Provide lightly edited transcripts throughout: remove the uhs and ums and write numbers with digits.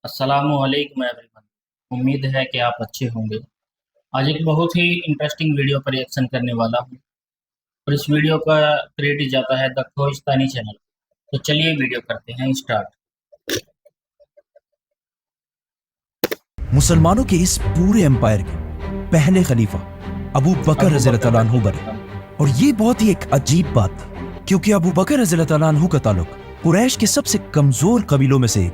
السلام علیکم every one, امید ہے کہ آپ اچھے ہوں گے۔ آج ایک بہت ہی انٹرسٹنگ ویڈیو پر ریئیکشن کرنے والا ہوں، اور اس ویڈیو کا کریڈٹ جاتا ہے دا کوہستانی چینل۔ تو چلیے ویڈیو کرتے ہیں اسٹارٹ۔ مسلمانوں کے اس پورے امپائر کے پہلے خلیفہ ابو بکر رضی اللہ تعالیٰ عنہ بنے، اور یہ بہت ہی ایک عجیب بات تھی کیونکہ ابو بکر رضی اللہ تعالیٰ عنہ کا تعلق قریش کے سب سے کمزور قبیلوں میں سے ایک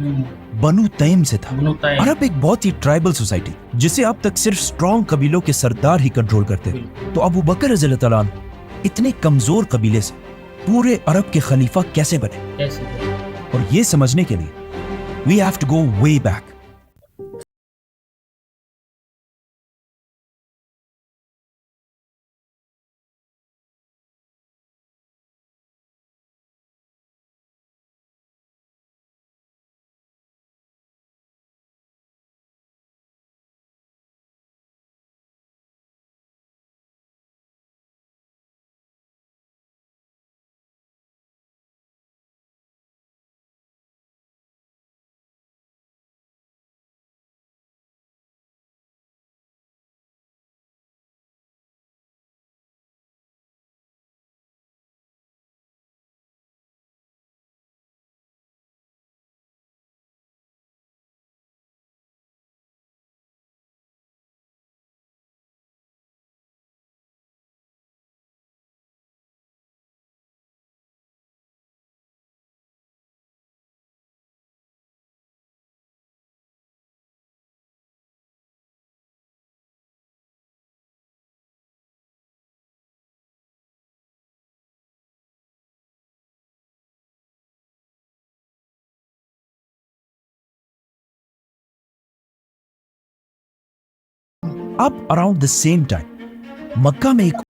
بنو تیم سے تھا۔ عرب ایک بہت ہی ٹرائبل سوسائٹی جسے اب تک صرف سٹرونگ قبیلوں کے سردار ہی کنٹرول کرتے تھے، تو ابو بکر رضی اللہ تعالیٰ عنہ اتنے کمزور قبیلے سے پورے عرب کے خلیفہ کیسے بنے؟ اور یہ سمجھنے کے لیے we have to go way back۔ اب اراؤنڈ دا سیم ٹائم مکہ میں ایک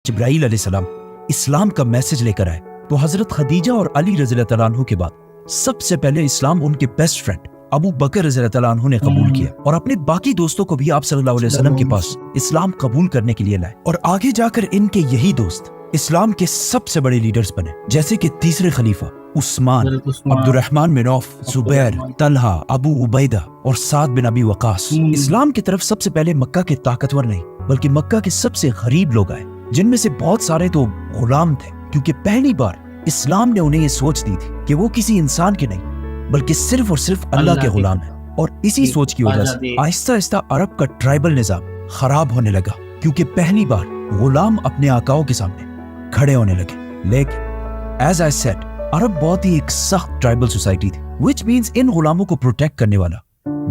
جبرائیل علیہ السلام اسلام کا میسج لے کر آئے، تو حضرت خدیجہ اور علی رضی اللہ تعالیٰ عنہ کے بعد سب سے پہلے اسلام ان کے بیسٹ فرینڈ ابو بکر رضی اللہ تعالیٰ عنہ نے قبول کیا، اور اپنے باقی دوستوں کو بھی آپ صلی اللہ علیہ وسلم کے پاس اسلام قبول کرنے کے لیے لائے، اور آگے جا کر ان کے یہی دوست اسلام کے سب سے بڑے لیڈرز بنے، جیسے کہ تیسرے خلیفہ عثمان، عبد الرحمن بن عوف، زبیر، طلحہ، ابو عبیدہ اور سعد بن ابی وقاص۔ اسلام کی طرف سب سے پہلے مکہ کے طاقتور نہیں بلکہ مکہ کے سب سے غریب لوگ آئے، جن میں سے بہت سارے تو غلام تھے، کیونکہ پہلی بار اسلام نے انہیں یہ سوچ دی تھی کہ وہ کسی انسان کے نہیں بلکہ صرف اور صرف اللہ کے غلام ہیں، اور اسی سوچ کی وجہ سے آہستہ آہستہ عرب کا ٹرائبل نظام خراب ہونے لگا، کیونکہ پہلی بار غلام اپنے آقاؤں کے سامنے کھڑے ہونے لگے۔ لیکن ایز آئی سیڈ عرب بہت ہی ایک سخت ٹرائبل سوسائٹی تھی، which means ان غلاموں کو پروٹیکٹ کرنے والا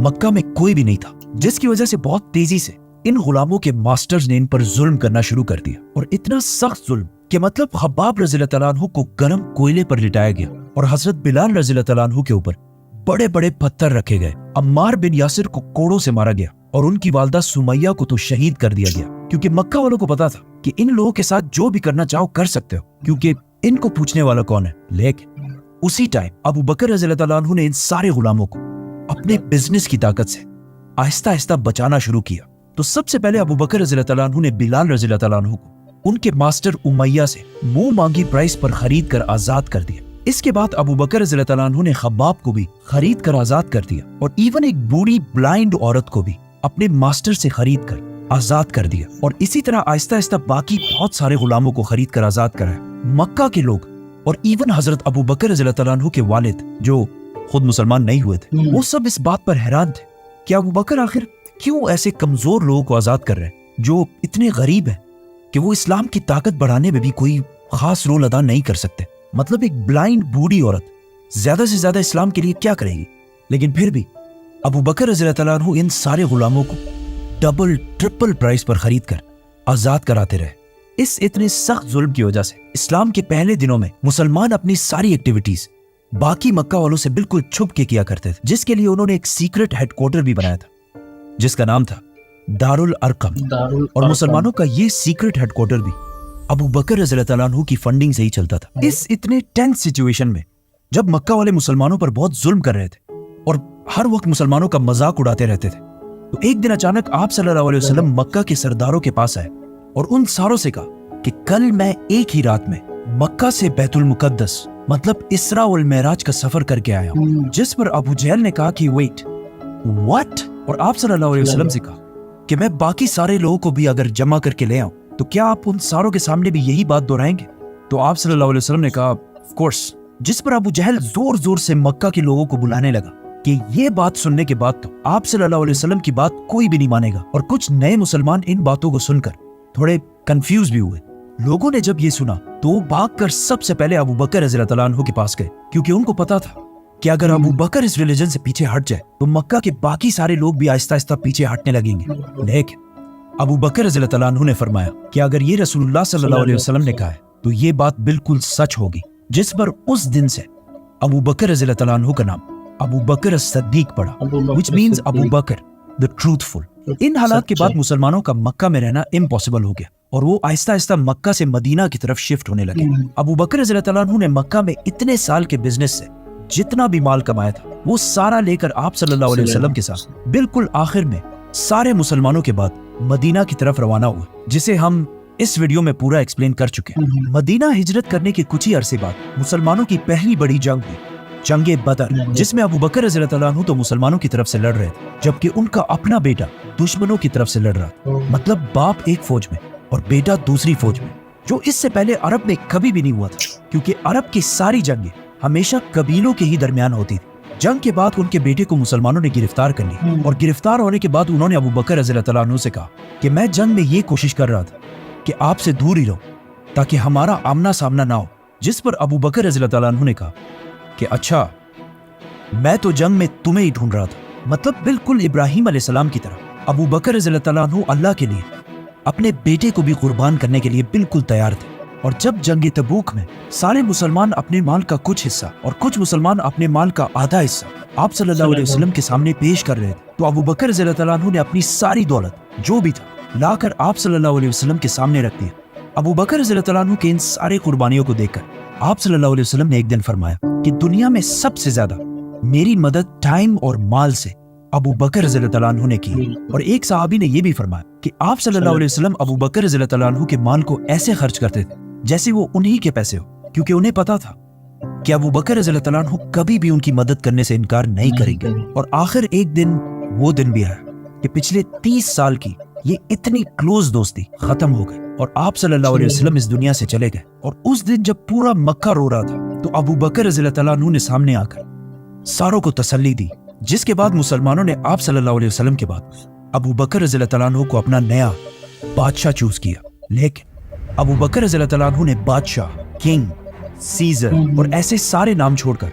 مکہ میں کوئی بھی نہیں تھا، جس کی وجہ سے بہت تیزی سے ان غلاموں کے ماسٹرز نے ان پر ظلم کرنا شروع کر دیا، اور اتنا سخت ظلم کہ مطلب خباب رضی اللہ تعالیٰ عنہ کو گرم کوئلے پر لٹایا گیا، اور حضرت بلال رضی اللہ تعالیٰ عنہ کے اوپر بڑے بڑے پتھر رکھے گئے، عمار بن یاسر کو کوڑوں سے مارا گیا، اور ان کی والدہ سمیہ کو تو شہید کر دیا گیا، کیونکہ مکہ والوں کو پتا تھا کہ ان لوگوں کے ساتھ جو بھی کرنا چاہو کر سکتے ہو، کیونکہ ان کو پوچھنے والا کون ہے۔ لیکن اسی ٹائم ابو بکر رضی اللہ تعالیٰ عنہ نے ان سارے غلاموں کو اپنے بزنس کی طاقت سے آہستہ آہستہ بچانا شروع کیا۔ تو سب سے پہلے ابو بکر رضی اللہ تعالیٰ عنہ نے بلال رضی اللہ تعالیٰ عنہ کو ان کے ماسٹر امیہ سے منہ مانگی پرائس پر خرید کر آزاد کر دیا۔ اس کے بعد ابو بکر رضی اللہ تعالیٰ عنہ نے خباب کو بھی خرید کر آزاد کر دیا، اور ایون ایک بوڑھی بلائنڈ عورت کو بھی اپنے ماسٹر سے خرید کر آزاد کر دیا، اور اسی طرح آہستہ آہستہ باقی بہت سارے غلاموں کو خرید کر آزاد کرایا۔ مکہ کے لوگ اور ایون حضرت ابو بکر رضی اللہ تعالیٰ عنہ کے والد جو خود مسلمان نہیں ہوئے تھے، وہ سب اس بات پر حیران تھے کہ ابو بکر آخر کیوں ایسے کمزور لوگوں کو آزاد کر رہے ہیں جو اتنے غریب ہیں کہ وہ اسلام کی طاقت بڑھانے میں بھی کوئی خاص رول ادا نہیں کر سکتے۔ مطلب ایک بلائنڈ بوڑھی عورت زیادہ سے زیادہ اسلام کے لیے کیا کرے گی؟ لیکن پھر بھی अबू बकर रज़ी अल्लाह तआला अन्हु इन सारे गुलामों को डबल ट्रिपल प्राइस पर खरीद कर आजाद कराते रहे। इस इतने सख्त जुल्म की वजह से इस्लाम के पहले दिनों में मुसलमान अपनी सारी एक्टिविटीज बाकी मक्का वालों से बिल्कुल छुप के किया करते थे, जिसके लिए उन्होंने एक सीक्रेट हेडक्वार्टर भी बनाया था जिसका नाम था दारुल अरकम। और मुसलमानों का ये सीक्रेट हेडक्वार्टर भी अबू बकर रज़ी अल्लाह तआला अन्हु की फंडिंग से ही चलता था। इस इतने टेंस सिचुएशन में जब मक्का वाले मुसलमानों पर बहुत जुल्म कर रहे थे और हर वक्त मुसलमानों का मजाक उड़ाते रहते थे, तो एक दिन अचानक आप सल्लल्लाहु अलैहि वसल्लम मक्का के सरदारों के पास आए और उन सारों से कहा कि कल मैं एक ही रात में मक्का से बैतुल मुकद्दस मतलब इसरा वल मेराज का सफर करके आया हूं। जिस पर अबू जहल ने कहा कि वेट व्हाट, और आप सल्लल्लाहु अलैहि वसल्लम से कहा कि मैं बाकी सारे लोगों को भी अगर जमा करके ले आऊं तो क्या आप उन सारों के सामने भी यही बात दोहराएंगे? तो आप सल्लल्लाहु अलैहि वसल्लम ने कहा ऑफ कोर्स। जिस पर अबू जहल जोर जोर से मक्का के लोगों को बुलाने लगा कि ये बात सुनने के बाद तो आप सल्लल्लाहु अलैहि वसल्लम की बात कोई भी नहीं मानेगा। और कुछ नए मुसलमान इन बातों को सुनकर थोड़े कंफ्यूज भी हुए। लोगों ने जब ये सुना तो वो भागकर सबसे पहले अबू बकर रज़ी अल्लाह तआला अन्हु के पास गए, क्योंकि उनको पता था कि अगर अबू बकर इस रिलीजन से पीछे हट जाए तो मक्का के बाकी सारे लोग भी आहिस्ता आहिस्ता पीछे हटने लगेंगे। लेकिन अबू बकर रज़ी अल्लाह तआला अन्हु ने फरमाया कि अगर ये रसूलुल्लाह सल्लल्लाहु अलैहि वसल्लम ने कहा है तो ये बात बिल्कुल सच होगी। जिस पर उस दिन से अबू बकर रज़ी अल्लाह तआला अन्हु का नाम अबू बकर as-सद्दीक पड़ा, which means Abu Bakr the truthful। इन हालात के बाद मुसलमानों का मक्का में रहना इम्पॉसिबल हो गया और वो आहिस्ता आहिस्ता मक्का से मदीना की तरफ शिफ्ट होने लगे। अबू बकर रज़ी अल्लाह तआला अन्हु ने मक्का में इतने साल के बिजनेस से जितना भी माल कमाया था वो सारा लेकर आप सल्लल्लाहु अलैहि वसल्लम के साथ बिल्कुल आखिर में सारे मुसलमानों के बाद मदीना की तरफ रवाना हुआ, जिसे हम इस वीडियो में पूरा एक्सप्लेन कर चुके हैं। मदीना हिजरत करने के कुछ ही अरसे बाद मुसलमानों की पहली बड़ी जंग हुई, जंगे बदर, जिसमें अबू बकर रज़ी अल्लाह तआला अन्हु तो मुसलमानों की तरफ से लड़ रहे थे, जबकि उनका अपना बेटा दुश्मनों की तरफ से लड़ रहा था। मतलब बाप एक फौज में और बेटा दूसरी फौज में, जो इससे पहले अरब में कभी भी नहीं हुआ था, क्योंकि अरब की सारी जंगें हमेशा कबीलों के ही दरमियान होती थी। जंग के बाद उनके बेटे को मुसलमानों ने गिरफ्तार कर लिया और गिरफ्तार होने के बाद उन्होंने अबू बकर रज़ी अल्लाह तआला अन्हु से कहा कि मैं जंग में ये कोशिश कर रहा था कि आपसे दूर ही रहो ताकि हमारा आमना सामना ना हो। जिस पर अबू बकर रज़ी अल्लाह तआला अन्हु ने कहा कि अच्छा, मैं तो जंग में तुम्हें ही ढूंढ रहा था। मतलब बिल्कुल इब्राहिम अलैहिस्सलाम की तरह अबू बकर रज़ी अल्लाह तआला अन्हु अल्लाह के लिए अपने बेटे को भी कुर्बान करने के लिए बिल्कुल तैयार थे। और जब जंग तबूक में सारे मुसलमान अपने माल का कुछ हिस्सा और कुछ मुसलमान अपने माल का आधा हिस्सा आप सल्लल्लाहु अलैहि वसल्लम के सामने पेश कर रहे थे, तो अबू बकर रज़ी अल्लाह तआला अन्हु ने अपनी सारी दौलत जो भी था लाकर आप सल्लल्लाहु अलैहि वसल्लम के सामने रख दिया। अबू बकर रज़ी अल्लाह तआला अन्हु के इन सारे कुर्बानियों को देखकर आप सल्लल्लाहु अलैहि वसल्लम ने एक दिन फरमाया कि दुनिया में सबसे ज्यादा मेरी मदद टाइम और माल से अबू बकर रज़ी अल्लाह तआला अन्हु ने की। और एक सहाबी ने यह भी फरमाया कि आप सल्लल्लाहु अलैहि वसल्लम अबू बकर रज़ी अल्लाह तआला अन्हु के माल को ऐसे खर्च करते थे जैसे वो उन्हीं के पैसे हो, क्योंकि उन्हें पता था कि अबू बकर रज़ी अल्लाह तआला अन्हु कभी भी उनकी मदद करने से इनकार नहीं करेंगे। और आखिर एक दिन वो दिन भी आया कि पिछले 30 साल की ये इतनी क्लोज दोस्ती खत्म हो गई और आप सल्लल्लाहु अलैहि वसल्लम इस दुनिया से चले गए। और उस दिन जब पूरा मक्का रो रहा था तो अबू बकर रज़ी अल्लाह तआला अन्हु ने सामने आकर सारों को तसल्ली दी, जिसके बाद मुसलमानों ने आप सल्लल्लाहु अलैहि वसल्लम के बाद अबू बकर रज़ी अल्लाह तआला अन्हु को अपना नया बादशाह चूज किया। लेकिन अबू बकर रज़ी अल्लाह तआला अन्हु ने बादशाह, किंग, सीजर और ऐसे सारे नाम छोड़कर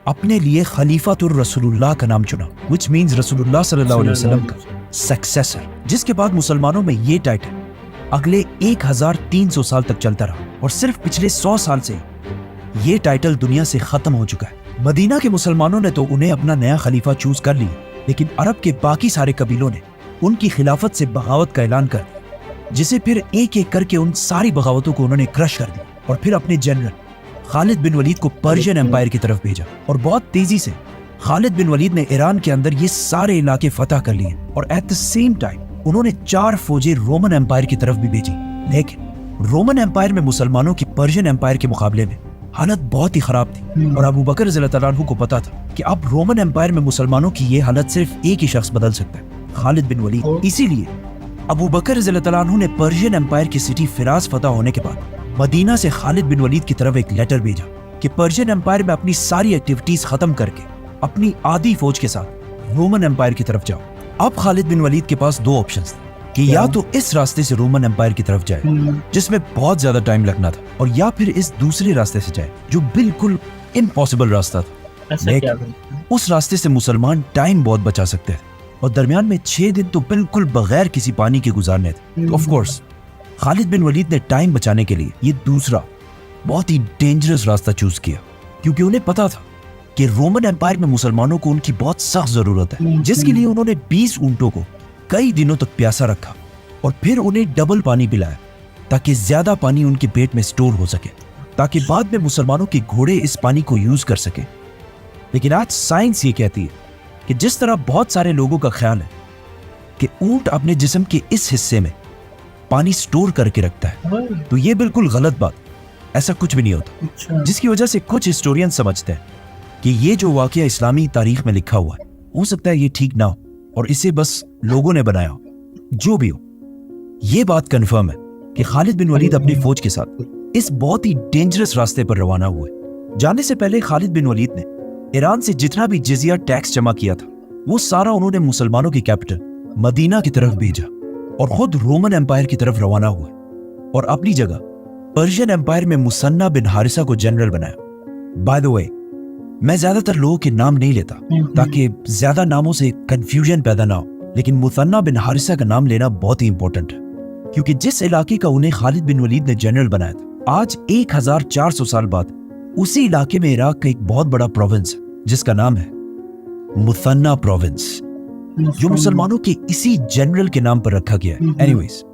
अपने लिए खलीफातुर रसूलुल्लाह का नाम चुना, which means रसूलुल्लाह सल्लल्लाहु अलैहि वसल्लम का सक्सेसर। जिसके बाद मुसलमानों में ये टाइटल अगले 1300 साल तक चलता रहा और सिर्फ पिछले 100 साल से ये टाइटल दुनिया से खत्म हो चुका है। मदीना के मुसलमानों ने तो उन्हें अपना नया खलीफा चूज कर लिया, लेकिन अरब के बाकी सारे कबीलों ने उनकी खिलाफत से बगावत का ऐलान कर दिया, जिसे फिर एक एक करके उन सारी बगावतों को उन्होंने क्रश कर दिया और फिर अपने जनरल खालिद बिन वलीद को पर्शियन एम्पायर की तरफ भेजा। और बहुत तेजी से खालिद बिन वलीद ने ईरान के अंदर ये सारे इलाके फतह कर लिए और एट द सेम टाइम उन्होंने 4 फौजें रोमन एम्पायर की तरफ भी भेजी। लेकिन रोमन एम्पायर में मुसलमानों की पर्शियन एम्पायर के मुकाबले में हालत बहुत ही खराब थी और अबू बकर रज़ी अल्लाह तआला अन्हु को पता था कि अब रोमन एम्पायर में मुसलमानों की ये हालत सिर्फ एक ही शख्स बदल सकता है, खालिद बिन वलीद। इसीलिए अबू बकर रज़ी अल्लाह तआला अन्हु ने पर्शियन एम्पायर की सिटी फिराज फतह होने के बाद मदीना से खालिद बिन वलीद की तरफ एक लेटर भेजा कि पर्शियन एम्पायर में अपनी सारी एक्टिविटीज खत्म करके अपनी आधी फौज के साथ रोमन एम्पायर की तरफ जाओ। अब खालिद बिन वलीद के पास 2 ऑप्शंस थे कि या तो इस रास्ते से रोमन एम्पायर की तरफ जाए जिसमें बहुत ज्यादा टाइम लगना था, और या फिर इस दूसरे रास्ते से जाए जो बिल्कुल इम्पॉसिबल रास्ता था, ऐसा क्या लेकिन भाई? उस रास्ते से मुसलमान टाइम बहुत बचा सकते थे और दरमियान में 6 दिन तो बिल्कुल बगैर किसी पानी के गुजारने थे। तो ऑफ कोर्स खालिद बिन वलीद ने टाइम बचाने के लिए ये दूसरा बहुत ही डेंजरस रास्ता चूज किया, क्योंकि उन्हें पता था कि रोमन एम्पायर में मुसलमानों को उनकी बहुत सख्त जरूरत है, जिसके लिए उन्होंने 20 ऊंटों को कई दिनों तक प्यासा रखा और फिर उन्हें डबल पानी पिलाया ताकि ज्यादा पानी उनके पेट में स्टोर हो सके, ताकि बाद में मुसलमानों के घोड़े इस पानी को यूज कर सके। लेकिन आज साइंस ये कहती है कि जिस तरह बहुत सारे लोगों का ख्याल है कि ऊंट अपने जिस्म के इस हिस्से में पानी स्टोर करके रखता है, तो ये बिल्कुल गलत बात, ऐसा कुछ भी नहीं होता। अच्छा। जिसकी वजह से कुछ हिस्टोरियन समझते हैं कि ये जो वाकया इस्लामी तारीख में लिखा हुआ है, हो सकता है ये ठीक ना हो और इसे बस लोगों ने बनाया हो। जो भी हो, ये बात कंफर्म है कि खालिद बिन वलीद अपनी फौज के साथ इस बहुत ही डेंजरस रास्ते पर रवाना हुए। जाने से पहले खालिद बिन वलीद ने ईरान से जितना भी जिजिया टैक्स जमा किया था, वो सारा उन्होंने मुसलमानों की कैपिटल मदीना की तरफ भेजा और खुद रोमन एम्पायर की तरफ रवाना हुए और अपनी जगह पर्शियन एम्पायर में मुसन्ना बिन हारिसा को जनरल बनाया। बाय द वे, मैं ज्यादातर लोगों के नाम नहीं लेता ताकि ज्यादा नामों से कंफ्यूजन पैदा ना हो, लेकिन मुसन्ना बिन हारिसा का नाम लेना बहुत ही इंपॉर्टेंट है, क्योंकि जिस इलाके का उन्हें खालिद बिन वलीद ने जनरल बनाया था, आज 1400 साल बाद उसी इलाके में इराक का एक बहुत बड़ा प्रोविंस है जिसका नाम है मुसन्ना प्रोविंस, जो मुसलमानों के इसी जनरल के नाम पर रखा गया है। एनीवेज,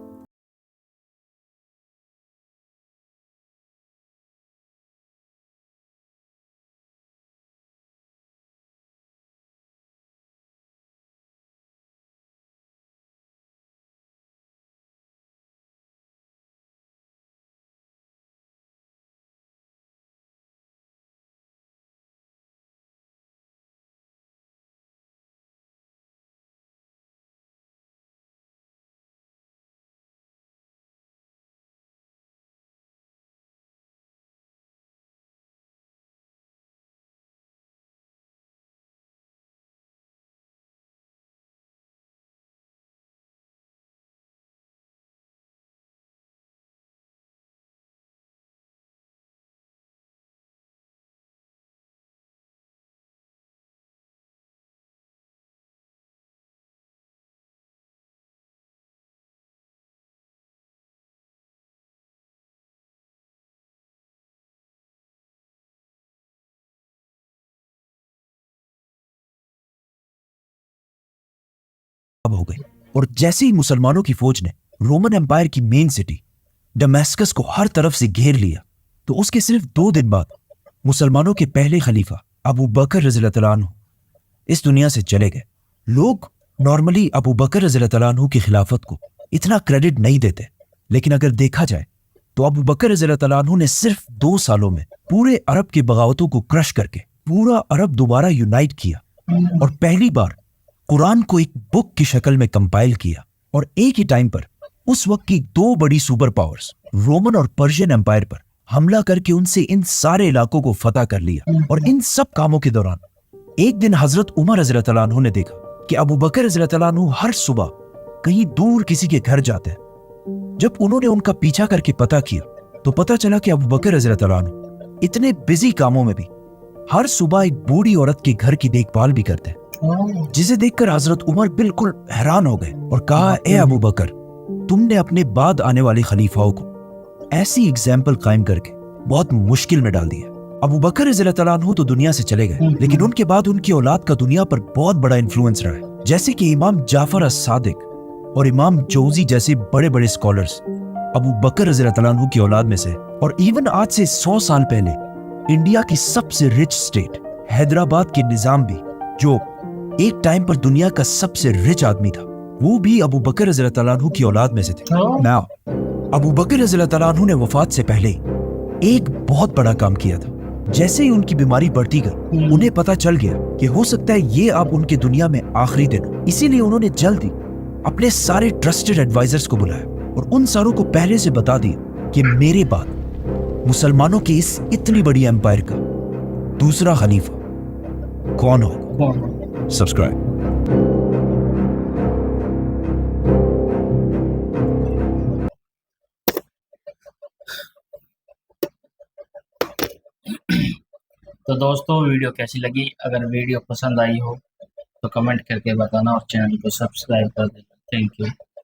अब हो गई और जैसे ही मुसलमानों की फौज ने रोमन एम्पायर की मेन सिटी डमस्कस को हर तरफ से घेर लिया, तो उसके सिर्फ 2 दिन बाद मुसलमानों के पहले खलीफा अबू बकर रज़ियल्लाहु तआला अन्हु इस दुनिया से चले गए। लोग नॉर्मली अबू बकर रज़ियल्लाहु तआला अन्हु की खिलाफत को इतना क्रेडिट नहीं देते, लेकिन अगर देखा जाए तो अबू बकर रज़ियल्लाहु तआला अन्हु ने सिर्फ 2 सालों में पूरे अरब की बगावतों को क्रश करके पूरा अरब दोबारा यूनाइट किया और पहली बार कुरान को एक बुक की शक्ल में कंपाइल किया, और एक ही टाइम पर उस वक्त की 2 बड़ी सुपर पावर्स रोमन और पर्शियन एम्पायर पर हमला करके उनसे इन सारे इलाकों को फतह कर लिया। और इन सब कामों के दौरान एक दिन हजरत उमर रज़ियल्लाहु तआला अन्हु ने देखा कि अबू बकर रज़ियल्लाहु तआला अन्हु हर सुबह कहीं दूर किसी के घर जाते हैं। जब उन्होंने उनका पीछा करके पता किया तो पता चला कि अबू बकर रज़ियल्लाहु तआला अन्हु इतने बिजी कामों में भी हर सुबह एक बूढ़ी औरत के घर की देखभाल भी करते हैं, जिसे देखकर हजरत उमर बिल्कुल हैरान हो गए और कहा, ए अबू बकर, तुमने अपने बाद आने वाले खलीफाओं को ऐसी एग्जाम्पल कायम करके बहुत मुश्किल में डाल दिया। अबू बकर रज़ियल्लाहु तआला अन्हु तो दुनिया से चले गए, लेकिन उनके बाद उनकी औलाद का दुनिया पर बहुत बड़ा इन्फ्लुएंस रहा है, जैसे कि इमाम जाफर अस-सादिक और इमाम जौजी जैसे बड़े बड़े स्कॉलर्स अबू बकर रज़ियल्लाहु तआला अन्हु की औलाद में से। और इवन आज से 100 साल पहले इंडिया की सबसे रिच स्टेट हैदराबाद के निजाम भी, जो एक टाइम पर दुनिया का सबसे रिच आदमी था, वो भी अबू बकर रज़ियल्लाहु तआला अन्हु की औलाद में से थे। नाउ, अबू बकर रज़ियल्लाहु तआला अन्हु ने वफात से पहले एक बहुत बड़ा काम किया था। जैसे ही उनकी बीमारी बढ़ती गई, उन्हें पता चल गया कि हो सकता है ये अब उनके दुनिया में आखिरी दिन हो। इसीलिए उन्होंने जल्दी अपने सारे ट्रस्टेड एडवाइजर्स को बुलाया और उन सारों को पहले से बता दिया कि मेरे बाद मुसलमानों की इस इतनी बड़ी एम्पायर का दूसरा खलीफा कौन होगा। सब्सक्राइब। تو دوستوں ویڈیو کیسی لگی؟ اگر ویڈیو پسند آئی ہو تو کمنٹ کر کے بتانا اور چینل کو سبسکرائب کر دینا. Thank you.